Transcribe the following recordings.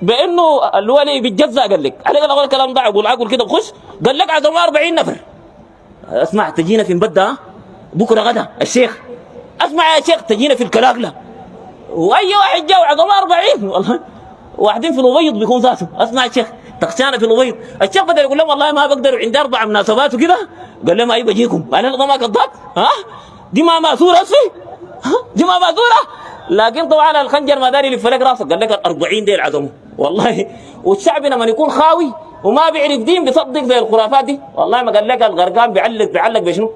بانه الولي بيتجزا، قال لك عليك اقول الكلام ده، اقول عقل كده بخش، قال لك عزموا 40 نفر. اسمع تجينا في مبدا بكره غدا الشيخ، اسمع يا شيخ تجينا في الكلاكله، واي واحد جاء وعزموا 40 والله. واحدين في الابيض بيكون ذاته، اسمع يا شيخ تخشانا في الابيض. الشيخ بدل يقول لهم والله ما بقدر عندي 4 مناسبات وكده، قال لهم اي بجيكم. انا ده ما كذاب، ها دي ما ماسوره اصلي، دي ما ماسوره. لكن طبعا الخنجر ما داري يلف لك راسك، قال لك ال 40 ديل عزموا والله. والشعب لما يكون خاوي وما بيعرف دين بيصدق زي الخرافات دي، والله ما قال لك الغرقان بيعلق بشنو؟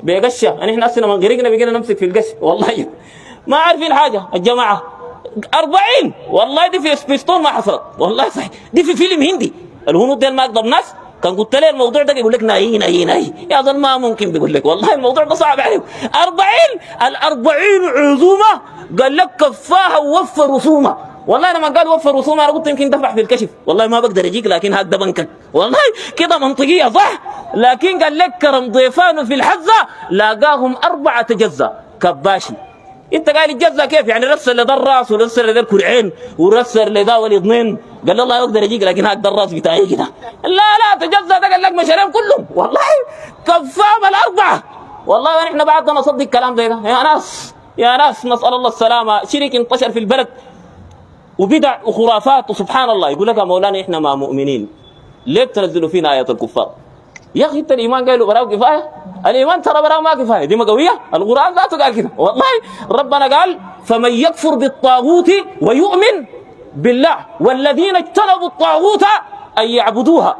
بقشه. يعني احنا اصلا من غرقنا بقينا نمسك في القش والله. ما عارفين حاجه الجماعه. 40 والله دي في سبيستون ما حصلت والله صحيح، دي في فيلم هندي. الهنود ديل ما اقدم ناس، كان قلت له الموضوع ده يقول لك ناي ناي ناي يا ظل ما ممكن، بيقول لك والله الموضوع ده صعب عليه. 40 عزومه قال لك كفاها ووفر رسومه. والله انا ما قال وفر رسومه انا قلت يمكن دفع في الكشف، والله ما بقدر اجيك لكن هكذا بنكك والله كده منطقيه صح. لكن قال لك كرم ضيفان في الحزه لاقاهم 4 تجزا كباشي. انت قال الجزا كيف يعني؟ رسل لذا الراس ورسل لذا الكرعين ورسل لذا واليضنين، قال الله يقدر يجيك لكن هكذا الراس بتاعي كده. لا تجزا ده قال لك مشاريب كلهم والله كفاهم 4 والله. ونحن بعدنا نصدق الكلام ده يا ناس نسال الله السلامه. شرك انتشر في البلد وبدع وخرافات، وسبحان الله يقول لك يا مولانا احنا ما مؤمنين، ليه بتنزلوا فينا ايات الكفار؟ يا اخي انت الايمان قال له براو كفايه؟ الايمان ترى براو ما كفايه، دي مقويه. القران ذاته قال كده والله. ربنا قال فمن يكفر بالطاغوت ويؤمن بالله والذين اجتنبوا الطاغوت ان يعبدوها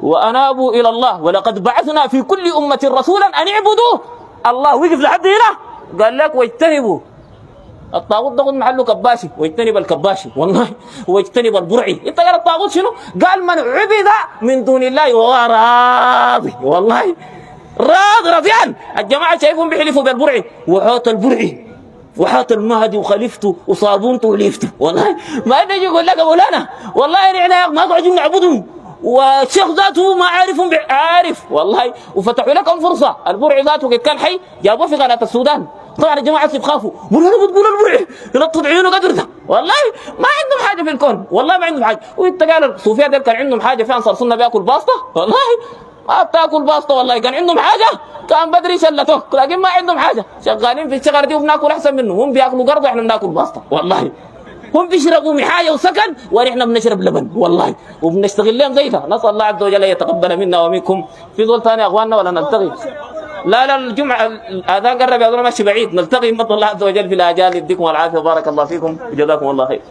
وانابوا الى الله ولقد بعثنا في كل امه رسولا ان اعبدوه. الله وقف لحد هنا قال لك واجتنبوا الطاغوت ده محله كباشي، واجتنب الكباشي والله، واجتنب البرعي. انت قال الطاغوت شنو؟ قال من عبد من دون الله وهو راضي والله، رضيان. الجماعه شايفهم بيحلفوا بالبرعي، وحوت البرعي وحات المهدي وخليفته وصابونته وليفته والله. ما يجي يقول لك مولانا والله احنا ما قاعدين نعبدهم، والشيخ ذاته ما عارفهم عارف والله. وفتحوا لكم فرصه، البرعي ذاته كان حي جابوه في قناه السودان. طبعا الجماعه بيخافوا، مولانا بتقول البرعي ينطط عيونه قدر ده والله. ما عندهم حاجه في الكون والله، ما عندهم حاجه. وانت قال الصوفيه دول كان عندهم حاجه في انصار سنه بياكل باسطه والله؟ ما بتاكل باسطه والله. كان عندهم حاجه كان بدري شلته، لكن ما عندهم حاجه. شغالين في الشجره دي وبناكل احسن منهم. هم بياكلوا قرض واحنا بناكل باسطه والله. هم بيشربوا محايه وسكن ونحن بنشرب لبن والله، وبنشتغل لهم زي ده. نسال الله عز وجل يتقبل منا ومنكم. في ظل ثاني يا اخواننا ولا نلتقي؟ لا الجمعه الاذان قرب يا ظلمه، ماشي بعيد. نلتقي بفضل الله عز وجل في الاجال. يديكم العافيه، بارك الله فيكم وجزاكم الله خير.